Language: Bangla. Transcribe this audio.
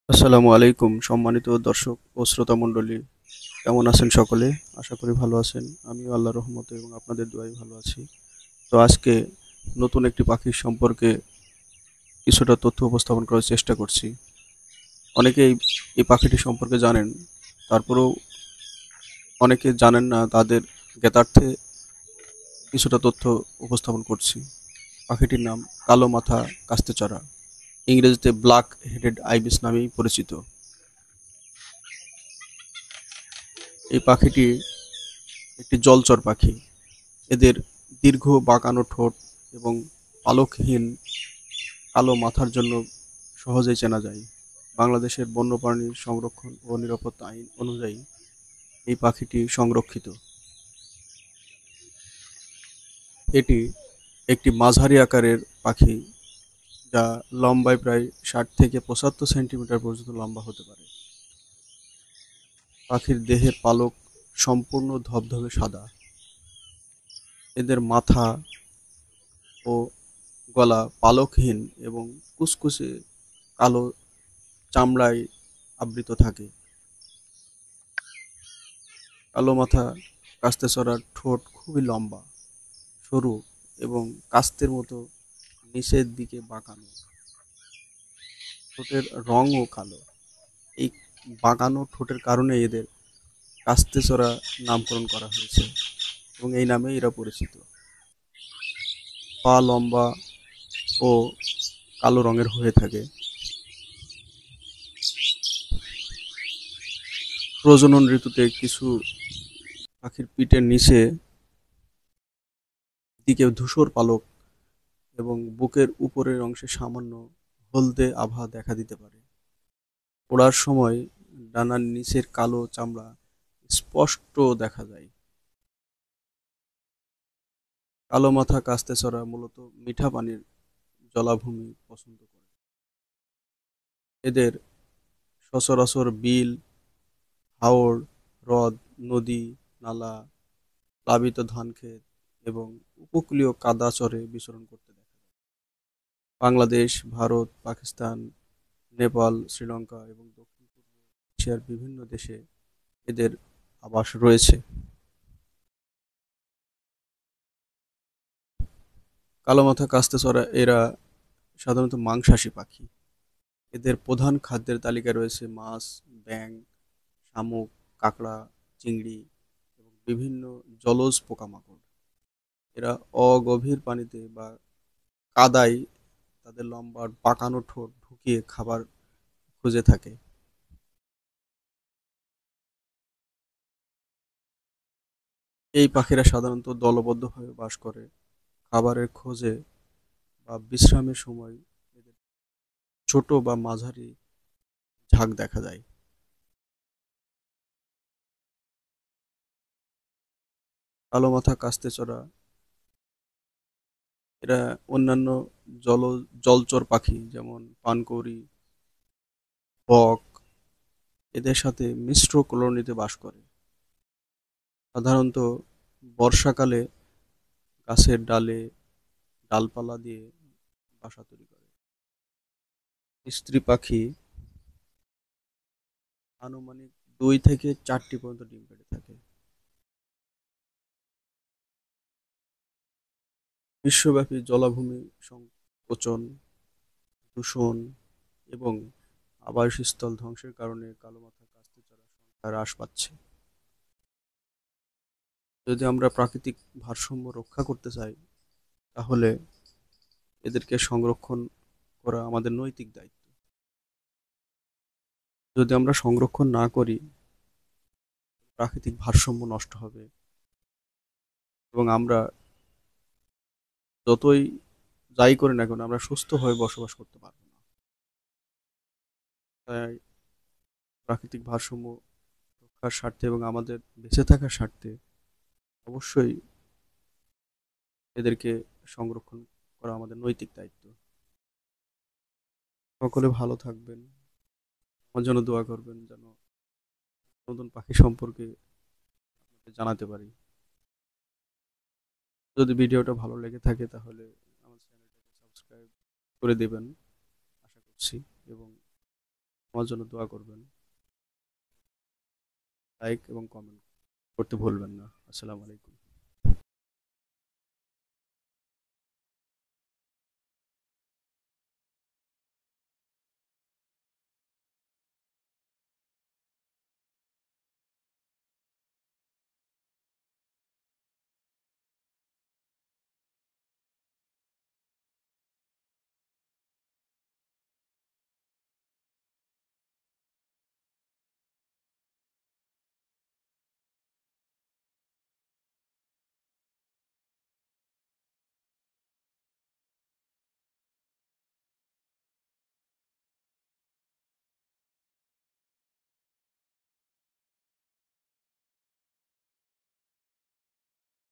আসসালামু আলাইকুম সম্মানিত দর্শক ও শ্রোতা মণ্ডলী, কেমন আছেন সকলে? আশা করি ভালো আছেন। আমিও আল্লাহর রহমতে এবং আপনাদের দোয়ায় ভালো আছি। তো আজকে নতুন একটি পাখির সম্পর্কে কিছুটা তথ্য উপস্থাপন করার চেষ্টা করছি। অনেকেই এই পাখিটি সম্পর্কে জানেন, তারপরেও অনেকে জানেন না। তাদের জ্ঞাতার্থে কিছুটা তথ্য উপস্থাপন করছি। পাখিটির নাম কালো মাথা কাস্তেচড়া, ইংরেজিতে ব্ল্যাক হেডেড আইবিস নামেই পরিচিত। এই পাখিটি একটি জলচর পাখি। এদের দীর্ঘ বাঁকানো ঠোঁট এবং পালকহীন কালো মাথার জন্য সহজেই চেনা যায়। বাংলাদেশের বন্যপ্রাণী সংরক্ষণ ও নিরাপত্তা আইন অনুযায়ী এই পাখিটি সংরক্ষিত। এটি একটি মাঝারি আকারের পাখি, যা লম্বায় প্রায় ৬০ থেকে ৭৫ সেন্টিমিটার পর্যন্ত লম্বা হতে পারে। পাখির দেহের পালক সম্পূর্ণ ধবধবে সাদা। এদের মাথা ও গলা পালকহীন এবং কুচকুচে কালো চামড়ায় আবৃত থাকে। কালো মাথা কাস্তেচড়ার ঠোঁট খুবই লম্বা, সরু এবং কাস্তের মতো নিচের দিকে বাঁকানো। ঠোঁটের রঙও কালো। এই বাঁকানো ঠোঁটের কারণে এদের কাস্তেচড়া নামকরণ করা হয়েছে এবং এই নামে এরা পরিচিত। পা লম্বা ও কালো রঙের হয়ে থাকে। প্রজনন ঋতুতে কিছু পাখির পিঠের নিচে দিকে ধূসর পালক এবং বুকের উপরের অংশে সামান্য হলদে আভা দেখা দিতে পারে। ওড়ার সময় ডানার নিচের কালো চামড়া স্পষ্ট দেখা যায়। কালো মাথা কাস্তেচড়া মূলত মিঠা পানির জলাভূমি পছন্দ করে। এদের সচরাচর বিল, হাওর, হ্রদ, নদী, নালা, প্লাবিত ধানক্ষেত এবং উপকূলীয় কাদা চরে বিচরণ করতে দেখা যায়। বাংলাদেশ, ভারত, পাকিস্তান, নেপাল, শ্রীলঙ্কা এবং দক্ষিণ পূর্ব এশিয়ার বিভিন্ন দেশে এদের আবাস রয়েছে। কালো মাথা কাস্তেচড়া এরা সাধারণত মাংসাশী পাখি। এদের প্রধান খাদ্যের তালিকায় রয়েছে মাছ, ব্যাঙ, শামুক, কাঁকড়া, চিংড়ি এবং বিভিন্ন জলজ পোকামাকড়। এরা অগভীর পানিতে বা কাদায় তাদের লম্বা বাঁকানো ঠোঁট ঢুকিয়ে খাবার খুঁজে থাকে। এই পাখিরা সাধারণত দলবদ্ধভাবে বাস করে। খাবারের খোঁজে বা বিশ্রামের সময় এদের ছোট বা মাঝারি ঝাঁক দেখা যায়। কালো মাথা কাস্তেচড়া এরা অন্যান্য জল জলচর পাখি যেমন পানকৌড়ি, বক এদের সাথে মিশ্র কলোনিতে বাস করে। সাধারণত বর্ষাকালে গাছের ডালে ডালপালা দিয়ে বাসা তৈরি করে। স্ত্রী পাখি আনুমানিক ২ থেকে ৪টি পর্যন্ত ডিম পেড়ে থাকে। বিশ্বব্যাপী জলাভূমি সংকোচন, দূষণ এবং আবাসস্থল ধ্বংসের কারণে কালো মাথা কাস্তেচড়ার সংখ্যা হ্রাস পাচ্ছে। যদি আমরা প্রাকৃতিক ভারসাম্য রক্ষা করতে চাই, তাহলে এদেরকে সংরক্ষণ করা আমাদের নৈতিক দায়িত্ব। যদি আমরা সংরক্ষণ না করি, প্রাকৃতিক ভারসাম্য নষ্ট হবে এবং আমরা যতই যাই করি না কেন আমরা সুস্থভাবে বসবাস করতে পারবো না। তাই প্রাকৃতিক ভারসাম্য রক্ষার স্বার্থে এবং আমাদের বেঁচে থাকার স্বার্থে অবশ্যই এদেরকে সংরক্ষণ করা আমাদের নৈতিক দায়িত্ব। সকলে ভালো থাকবেন। আমার জন্য দোয়া করবেন যেন নতুন পাখি সম্পর্কে জানাতে পারি। যদি ভিডিওটা ভালো লেগে থাকে তাহলে আমার চ্যানেলটাকে সাবস্ক্রাইব করে দেবেন আশা করছি এবং আমার জন্য দোয়া করবেন। লাইক এবং কমেন্ট করতে ভুলবেন না। আসসালামু আলাইকুম।